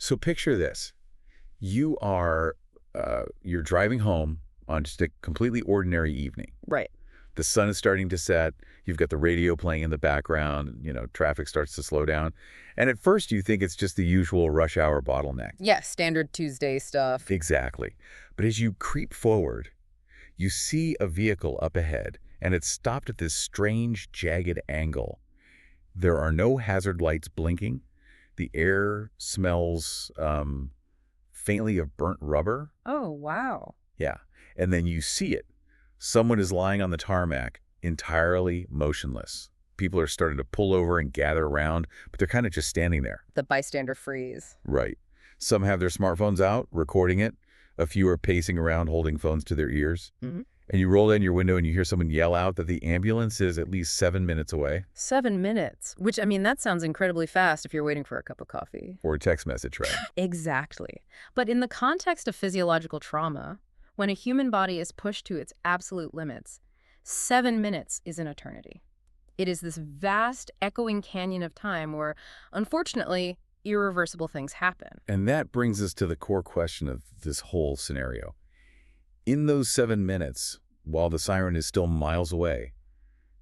So picture this. You're driving home on just a completely ordinary evening. Right. The sun is starting to set. You've got the radio playing in the background. Traffic starts to slow down. And at first you think it's just the usual rush hour bottleneck. Yeah, standard Tuesday stuff. Exactly. But as you creep forward, you see a vehicle up ahead, and it's stopped at this strange, jagged angle. There are no hazard lights blinking. The air smells faintly of burnt rubber. Oh, wow. Yeah. And then you see it. Someone is lying on the tarmac, entirely motionless. People are starting to pull over and gather around, but they're kind of just standing there. The bystander freeze. Right. Some have their smartphones out, recording it. A few are pacing around, holding phones to their ears. Mm-hmm. And you roll down your window and you hear someone yell out that the ambulance is at least 7 minutes away. 7 minutes, which, I mean, that sounds incredibly fast if you're waiting for a cup of coffee. Or a text message, right? Exactly. But in the context of physiological trauma, when a human body is pushed to its absolute limits, 7 minutes is an eternity. It is this vast, echoing canyon of time where, unfortunately, irreversible things happen. And that brings us to the core question of this whole scenario. In those 7 minutes, while the siren is still miles away,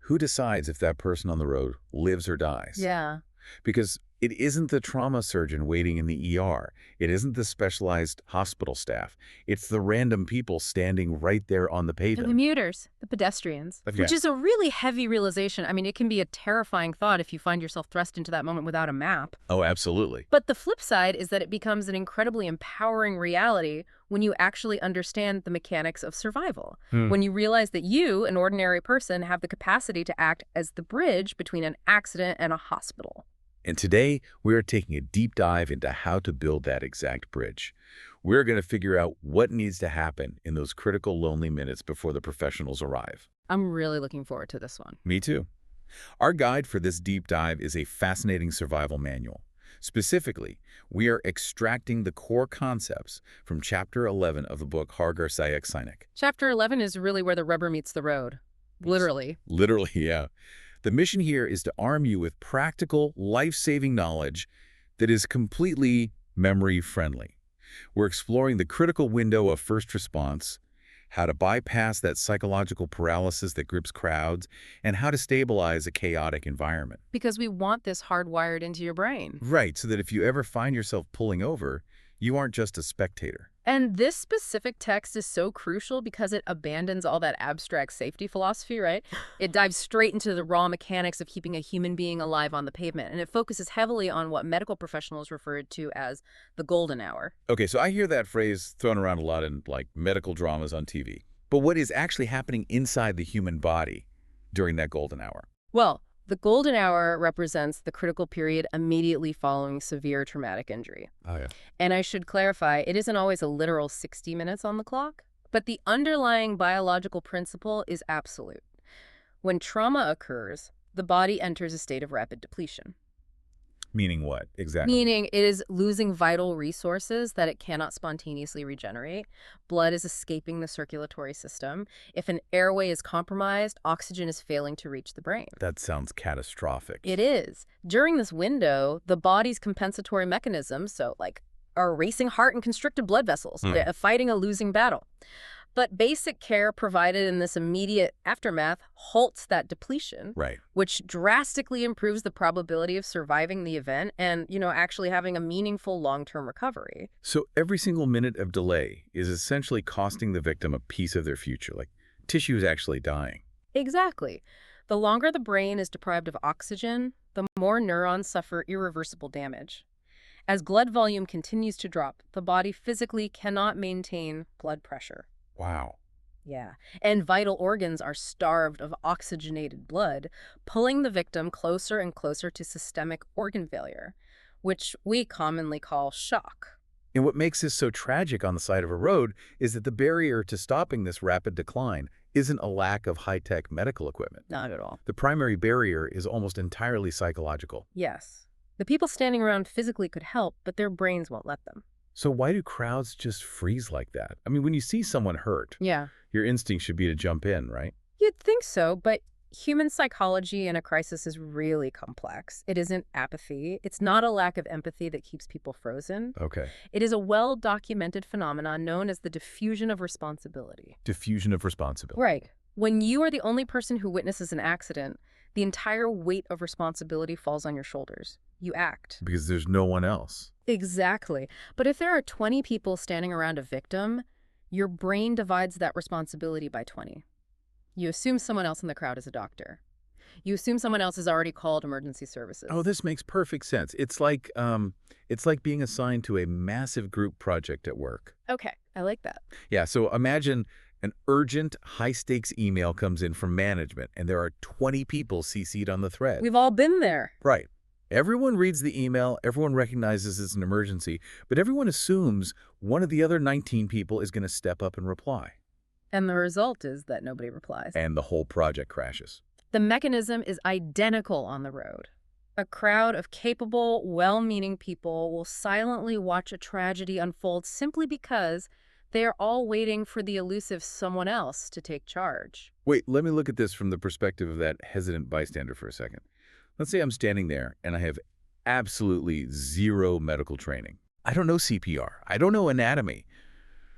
who decides if that person on the road lives or dies? Yeah. Because it isn't the trauma surgeon waiting in the ER. It isn't the specialized hospital staff. It's the random people standing right there on the The pavement. commuters, the pedestrians, Okay. which is a really heavy realization. I mean, it can be a terrifying thought if you find yourself thrust into that moment without a map. Oh, absolutely. But the flip side is that it becomes an incredibly empowering reality when you actually understand the mechanics of survival. When you realize that you, an ordinary person, have the capacity to act as the bridge between an accident and a hospital. And today, we are taking a deep dive into how to build that exact bridge. We're going to figure out what needs to happen in those critical lonely minutes before the professionals arrive. I'm really looking forward to this one. Me too. Our guide for this deep dive is a fascinating survival manual. Specifically, we are extracting the core concepts from Chapter 11 of the book HarGhar Se EkSainik. Chapter 11 is really where the rubber meets the road. Literally. Literally, yeah. The mission here is to arm you with practical, life-saving knowledge that is completely memory-friendly. We're exploring the critical window of first response, how to bypass that psychological paralysis that grips crowds, and how to stabilize a chaotic environment. Because we want this hardwired into your brain. Right, so that if you ever find yourself pulling over, you aren't just a spectator. And this specific text is so crucial because it abandons all that abstract safety philosophy, right? It dives straight into the raw mechanics of keeping a human being alive on the pavement, and it focuses heavily on what medical professionals referred to as the golden hour. Okay, so I hear that phrase thrown around a lot in, medical dramas on TV. But what is actually happening inside the human body during that golden hour? Well, the golden hour represents the critical period immediately following severe traumatic injury. Oh, yeah. And I should clarify, it isn't always a literal 60 minutes on the clock, but the underlying biological principle is absolute. When trauma occurs, the body enters a state of rapid depletion. Meaning what, exactly? Meaning it is losing vital resources that it cannot spontaneously regenerate. Blood is escaping the circulatory system. If an airway is compromised, oxygen is failing to reach the brain. That sounds catastrophic. It is. During this window, the body's compensatory mechanisms, so like a racing heart and constricted blood vessels, they're fighting a losing battle. But basic care provided in this immediate aftermath halts that depletion, Right. which drastically improves the probability of surviving the event and, actually having a meaningful long-term recovery. So every single minute of delay is essentially costing the victim a piece of their future, like tissue is actually dying. Exactly. The longer the brain is deprived of oxygen, the more neurons suffer irreversible damage. As blood volume continues to drop, the body physically cannot maintain blood pressure. Wow. Yeah, and vital organs are starved of oxygenated blood, pulling the victim closer and closer to systemic organ failure, which we commonly call shock. And what makes this so tragic on the side of a road is that the barrier to stopping this rapid decline isn't a lack of high-tech medical equipment. Not at all. The primary barrier is almost entirely psychological. Yes. The people standing around physically could help, but their brains won't let them. So why do crowds just freeze like that? I mean, when you see someone hurt, Yeah. your instinct should be to jump in, right? You'd think so, but Human psychology in a crisis is really complex. It isn't apathy. It's not a lack of empathy that keeps people frozen. Okay. It is a well-documented phenomenon known as the diffusion of responsibility. Diffusion of responsibility. Right. When you are the only person who witnesses an accident, the entire weight of responsibility falls on your shoulders. You act. Because there's no one else. Exactly. But if there are 20 people standing around a victim, your brain divides that responsibility by 20. You assume someone else in the crowd is a doctor. You assume someone else has already called emergency services. Oh, this makes perfect sense. It's like being assigned to a massive group project at work. Okay, I like that. Yeah, so imagine an urgent, high-stakes email comes in from management, and there are 20 people CC'd on the thread. We've all been there. Right. Everyone reads the email, everyone recognizes it's an emergency, but everyone assumes one of the other 19 people is going to step up and reply. And the result is that nobody replies. And the whole project crashes. The mechanism is identical on the road. A crowd of capable, well-meaning people will silently watch a tragedy unfold simply because they are all waiting for the elusive someone else to take charge. Wait, let me look at this from the perspective of that hesitant bystander for a second. Let's say I'm standing there and I have absolutely zero medical training. I don't know CPR. I don't know anatomy.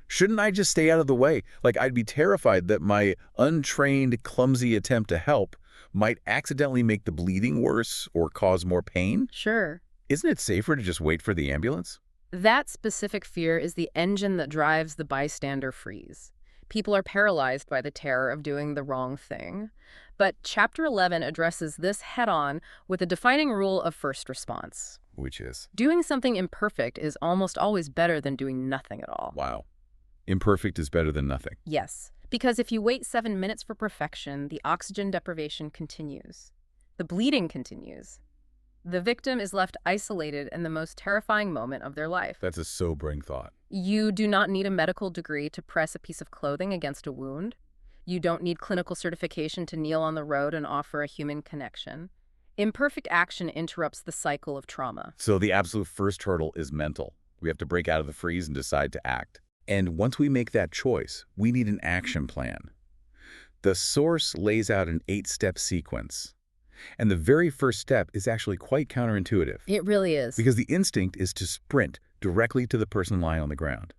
Shouldn't I just stay out of the way? Like, I'd be terrified that my untrained, clumsy attempt to help might accidentally make the bleeding worse or cause more pain. Sure. Isn't it safer to just wait for the ambulance? That specific fear is the engine that drives the bystander freeze. People are paralyzed by the terror of doing the wrong thing. But Chapter 11 addresses this head-on with a defining rule of first response. Which is? Doing something imperfect is almost always better than doing nothing at all. Wow. Imperfect is better than nothing. Yes, because if you wait 7 minutes for perfection, the oxygen deprivation continues. The bleeding continues. The victim is left isolated in the most terrifying moment of their life. That's a sobering thought. You do not need a medical degree to press a piece of clothing against a wound. You don't need clinical certification to kneel on the road and offer a human connection. Imperfect action interrupts the cycle of trauma. So the absolute first hurdle is mental. We have to break out of the freeze and decide to act. And once we make that choice, we need an action plan. The source lays out an 8-step sequence. And the very first step is actually quite counterintuitive. It really is. Because the instinct is to sprint directly to the person lying on the ground.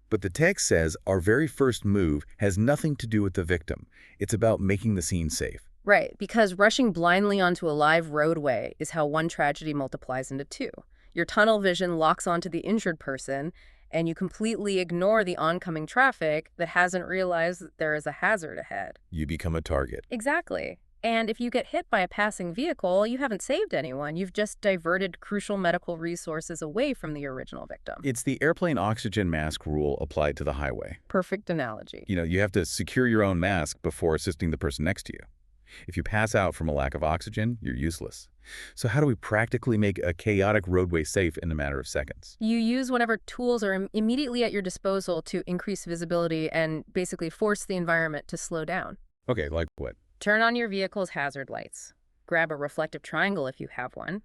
But the text says our very first move has nothing to do with the victim. It's about making the scene safe. Right, because rushing blindly onto a live roadway is how one tragedy multiplies into two. Your tunnel vision locks onto the injured person, and you completely ignore the oncoming traffic that hasn't realized that there is a hazard ahead. You become a target. Exactly. And if you get hit by a passing vehicle, you haven't saved anyone. You've just diverted crucial medical resources away from the original victim. It's the airplane oxygen mask rule applied to the highway. Perfect analogy. You have to secure your own mask before assisting the person next to you. If you pass out from a lack of oxygen, you're useless. So how do we practically make a chaotic roadway safe in a matter of seconds? You use whatever tools are immediately at your disposal to increase visibility and basically force the environment to slow down. Okay, like what? Turn on your vehicle's hazard lights. Grab a reflective triangle if you have one.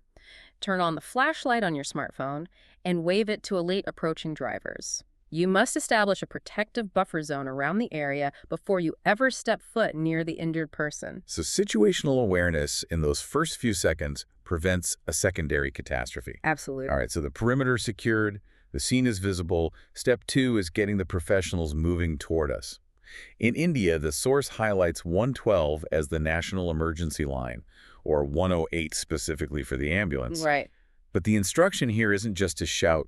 Turn on the flashlight on your smartphone and wave it to alert approaching drivers. You must establish a protective buffer zone around the area before you ever step foot near the injured person. So situational awareness in those first few seconds prevents a secondary catastrophe. Absolutely. All right, so the perimeter is secured, the scene is visible. Step 2 is getting the professionals moving toward us. In India, the source highlights 112 as the national emergency line, or 108 specifically for the ambulance. Right. But the instruction here isn't just to shout,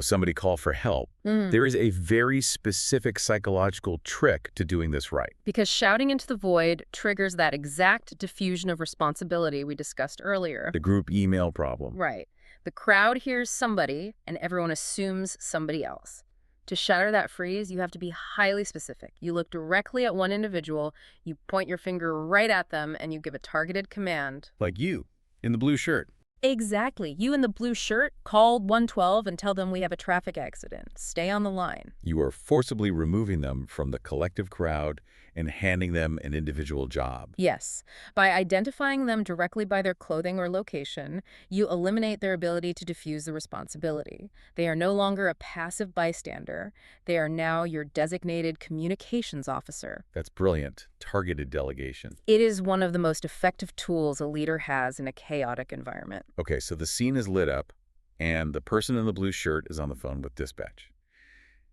somebody call for help. There is a very specific psychological trick to doing this right. Because shouting into the void triggers that exact diffusion of responsibility we discussed earlier. The group email problem. Right. The crowd hears somebody, and everyone assumes somebody else. To shatter that freeze, you have to be highly specific. You look directly at one individual, you point your finger right at them, and you give a targeted command. Like you, in the blue shirt. Exactly. You in the blue shirt, call 112 and tell them we have a traffic accident. Stay on the line. You are forcibly removing them from the collective crowd and handing them an individual job. Yes. By identifying them directly by their clothing or location, you eliminate their ability to diffuse the responsibility. They are no longer a passive bystander. They are now your designated communications officer. That's brilliant. Targeted delegation. It is one of the most effective tools a leader has in a chaotic environment. Okay, so the scene is lit up, and the person in the blue shirt is on the phone with dispatch.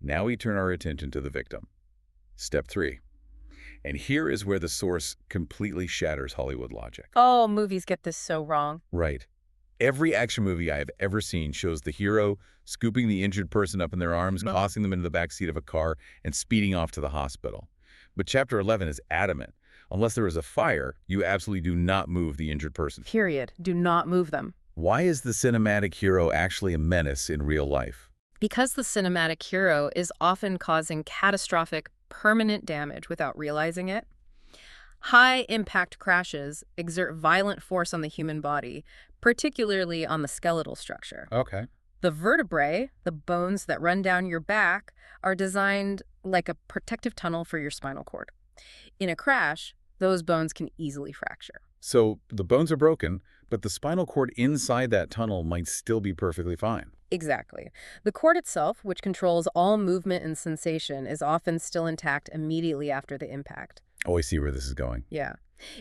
Now we turn our attention to the victim. Step 3. And here is where the source completely shatters Hollywood logic. Oh, movies get this so wrong. Right. Every action movie I have ever seen shows the hero scooping the injured person up in their arms, tossing them into the back seat of a car, and speeding off to the hospital. But Chapter 11 is adamant. Unless there is a fire, you absolutely do not move the injured person. Period. Do not move them. Why is the cinematic hero actually a menace in real life? Because the cinematic hero is often causing catastrophic, permanent damage without realizing it. High-impact crashes exert violent force on the human body, particularly on the skeletal structure. Okay. The vertebrae, the bones that run down your back, are designed like a protective tunnel for your spinal cord. In a crash, those bones can easily fracture. So the bones are broken, but the spinal cord inside that tunnel might still be perfectly fine. Exactly. The cord itself, which controls all movement and sensation, is often still intact immediately after the impact. Oh, I see where this is going. Yeah.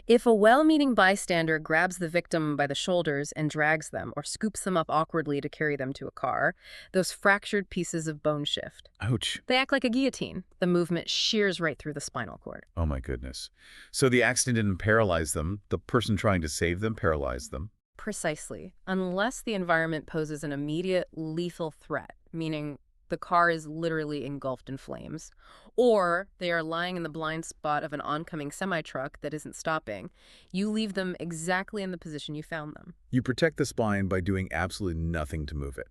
If a well-meaning bystander grabs the victim by the shoulders and drags them or scoops them up awkwardly to carry them to a car, those fractured pieces of bone shift. Ouch. They act like a guillotine. The movement shears right through the spinal cord. Oh my goodness. So the accident didn't paralyze them. The person trying to save them paralyzed them. Precisely. Unless the environment poses an immediate lethal threat, meaning the car is literally engulfed in flames, or they are lying in the blind spot of an oncoming semi-truck that isn't stopping, you leave them exactly in the position you found them. You protect the spine by doing absolutely nothing to move it.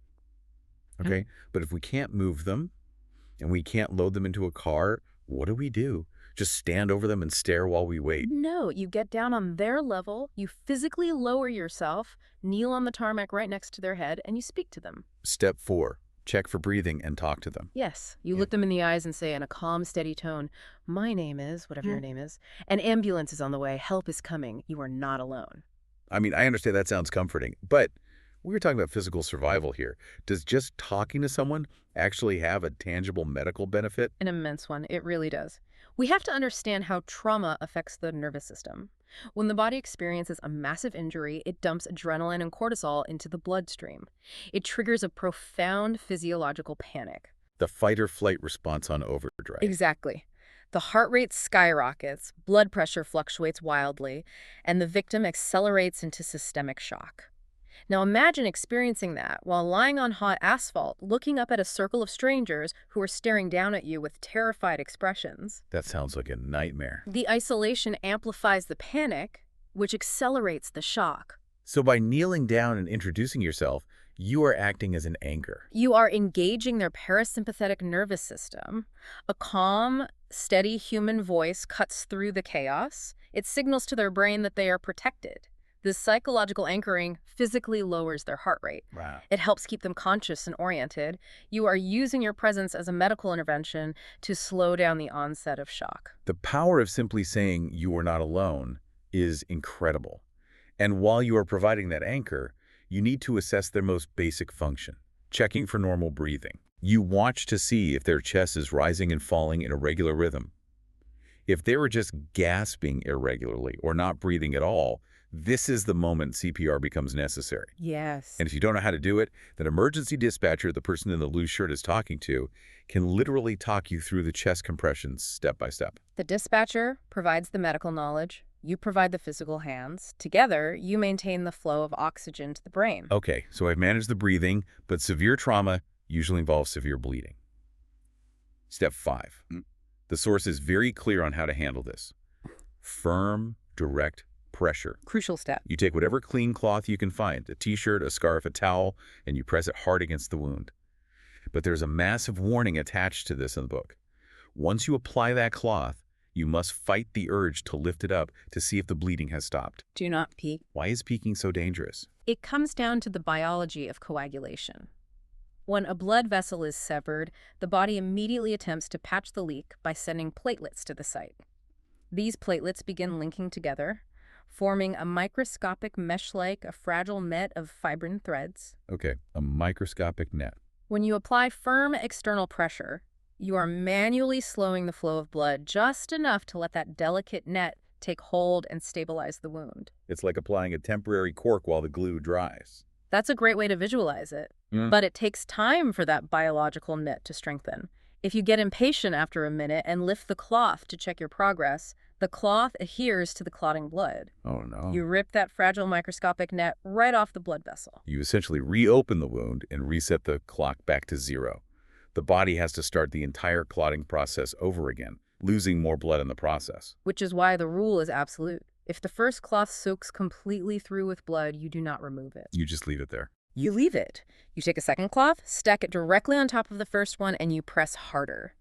Okay? But if we can't move them and we can't load them into a car, what do? Just stand over them and stare while we wait? No, you get down on their level, you physically lower yourself, kneel on the tarmac right next to their head, and you speak to them. Step 4. Check for breathing and talk to them. Yes, you look them in the eyes and say in a calm, steady tone, "My name is," whatever your name is, "an ambulance is on the way, help is coming, you are not alone." I mean, I understand that sounds comforting, but we're talking about physical survival here. Does just talking to someone actually have a tangible medical benefit? An immense one, it really does. We have to understand how trauma affects the nervous system. When the body experiences a massive injury, it dumps adrenaline and cortisol into the bloodstream. It triggers a profound physiological panic. The fight-or-flight response on overdrive. Exactly. The heart rate skyrockets, blood pressure fluctuates wildly, and the victim accelerates into systemic shock. Now imagine experiencing that while lying on hot asphalt, looking up at a circle of strangers who are staring down at you with terrified expressions. That sounds like a nightmare. The isolation amplifies the panic, which accelerates the shock. So by kneeling down and introducing yourself, you are acting as an anchor. You are engaging their parasympathetic nervous system. A calm, steady human voice cuts through the chaos. It signals to their brain that they are protected. This psychological anchoring physically lowers their heart rate. Wow. It helps keep them conscious and oriented. You are using your presence as a medical intervention to slow down the onset of shock. The power of simply saying you are not alone is incredible. And while you are providing that anchor, you need to assess their most basic function, checking for normal breathing. You watch to see if their chest is rising and falling in a regular rhythm. If they were just gasping irregularly or not breathing at all, this is the moment CPR becomes necessary. Yes. And if you don't know how to do it, then emergency dispatcher, the person in the loose shirt is talking to, can literally talk you through the chest compressions step by step. The dispatcher provides the medical knowledge. You provide the physical hands. Together, you maintain the flow of oxygen to the brain. Okay, so I've managed the breathing, but severe trauma usually involves severe bleeding. Step 5. The source is very clear on how to handle this. Firm, direct pressure. Crucial step. You take whatever clean cloth you can find, a t-shirt, a scarf, a towel, and you press it hard against the wound. But there's a massive warning attached to this in the book. Once you apply that cloth, you must fight the urge to lift it up to see if the bleeding has stopped. Do not peek. Why is peeking so dangerous? It comes down to the biology of coagulation. When a blood vessel is severed, the body immediately attempts to patch the leak by sending platelets to the site. These platelets begin linking together, forming a microscopic mesh-like, a fragile net of fibrin threads. Okay, a microscopic net. When you apply firm external pressure, you are manually slowing the flow of blood just enough to let that delicate net take hold and stabilize the wound. It's like applying a temporary cork while the glue dries. That's a great way to visualize it. But it takes time for that biological net to strengthen. If you get impatient after a minute and lift the cloth to check your progress, the cloth adheres to the clotting blood. Oh, no. You rip that fragile microscopic net right off the blood vessel. You essentially reopen the wound and reset the clock back to zero. The body has to start the entire clotting process over again, losing more blood in the process. Which is why the rule is absolute. If the first cloth soaks completely through with blood, you do not remove it. You just leave it there. You leave it. You take a second cloth, stack it directly on top of the first one, and you press harder.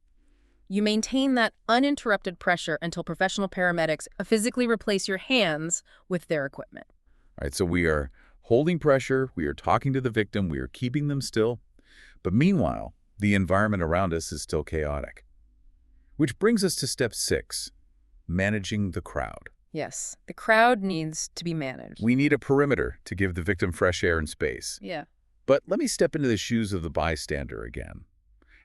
You maintain that uninterrupted pressure until professional paramedics physically replace your hands with their equipment. All right, so we are holding pressure, we are talking to the victim, we are keeping them still. But meanwhile, the environment around us is still chaotic. Which brings us to step 6, managing the crowd. Yes, the crowd needs to be managed. We need a perimeter to give the victim fresh air and space. Yeah. But let me step into the shoes of the bystander again.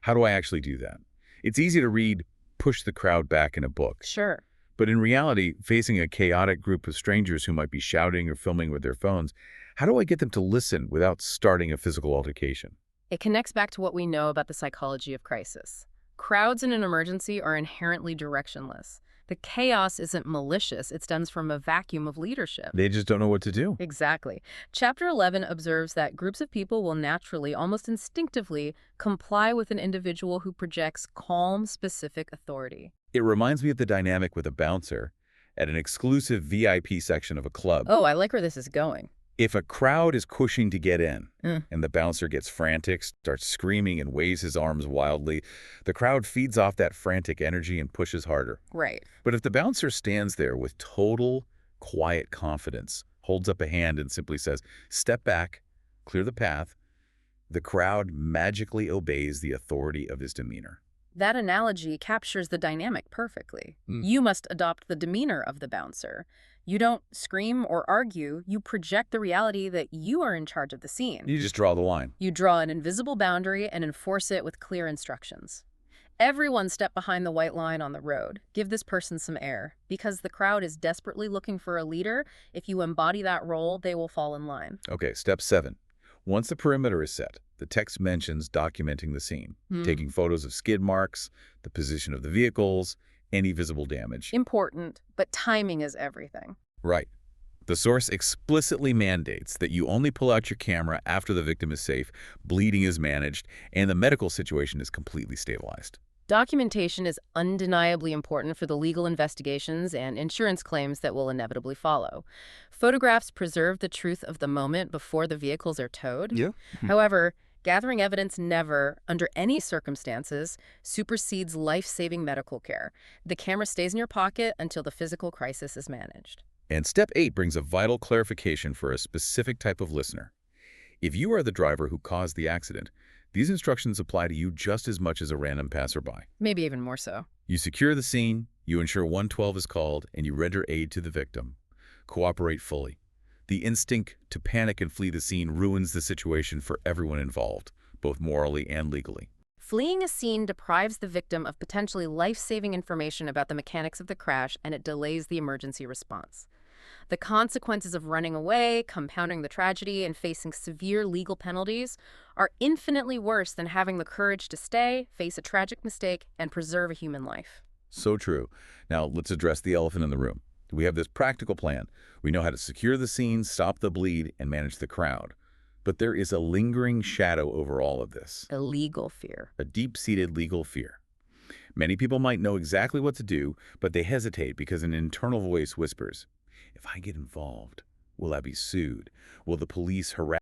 How do I actually do that? It's easy to read, push the crowd back in a book. Sure. But in reality, facing a chaotic group of strangers who might be shouting or filming with their phones, how do I get them to listen without starting a physical altercation? It connects back to what we know about the psychology of crisis. Crowds in an emergency are inherently directionless. The chaos isn't malicious, it stems from a vacuum of leadership. They just don't know what to do. Exactly. Chapter 11 observes that groups of people will naturally, almost instinctively, comply with an individual who projects calm, specific authority. It reminds me of the dynamic with a bouncer at an exclusive VIP section of a club. Oh, I like where this is going. If a crowd is pushing to get in and the bouncer gets frantic, starts screaming and waves his arms wildly, the crowd feeds off that frantic energy and pushes harder. Right. But if the bouncer stands there with total, quiet confidence, holds up a hand and simply says, "Step back, clear the path," the crowd magically obeys the authority of his demeanor. That analogy captures the dynamic perfectly. You must adopt the demeanor of the bouncer. You don't scream or argue, you project the reality that you are in charge of the scene. You just draw the line. You draw an invisible boundary and enforce it with clear instructions. Everyone step behind the white line on the road. Give this person some air. Because the crowd is desperately looking for a leader, if you embody that role, they will fall in line. Okay, step 7. Once the perimeter is set, the text mentions documenting the scene, taking photos of skid marks, the position of the vehicles, any visible damage. Important, but timing is everything. Right. The source explicitly mandates that you only pull out your camera after the victim is safe, bleeding is managed, and the medical situation is completely stabilized. Documentation is undeniably important for the legal investigations and insurance claims that will inevitably follow. Photographs preserve the truth of the moment before the vehicles are towed. Yeah. However, gathering evidence never, under any circumstances, supersedes life-saving medical care. The camera stays in your pocket until the physical crisis is managed. And step 8 brings a vital clarification for a specific type of listener. If you are the driver who caused the accident, these instructions apply to you just as much as a random passerby. Maybe even more so. You secure the scene, you ensure 112 is called, and you render aid to the victim. Cooperate fully. The instinct to panic and flee the scene ruins the situation for everyone involved, both morally and legally. Fleeing a scene deprives the victim of potentially life-saving information about the mechanics of the crash, and it delays the emergency response. The consequences of running away, compounding the tragedy, and facing severe legal penalties are infinitely worse than having the courage to stay, face a tragic mistake, and preserve a human life. So true. Now let's address the elephant in the room. We have this practical plan. We know how to secure the scene, stop the bleed, and manage the crowd. But there is a lingering shadow over all of this. A legal fear. A deep-seated legal fear. Many people might know exactly what to do, but they hesitate because an internal voice whispers, "If I get involved, will I be sued? Will the police harass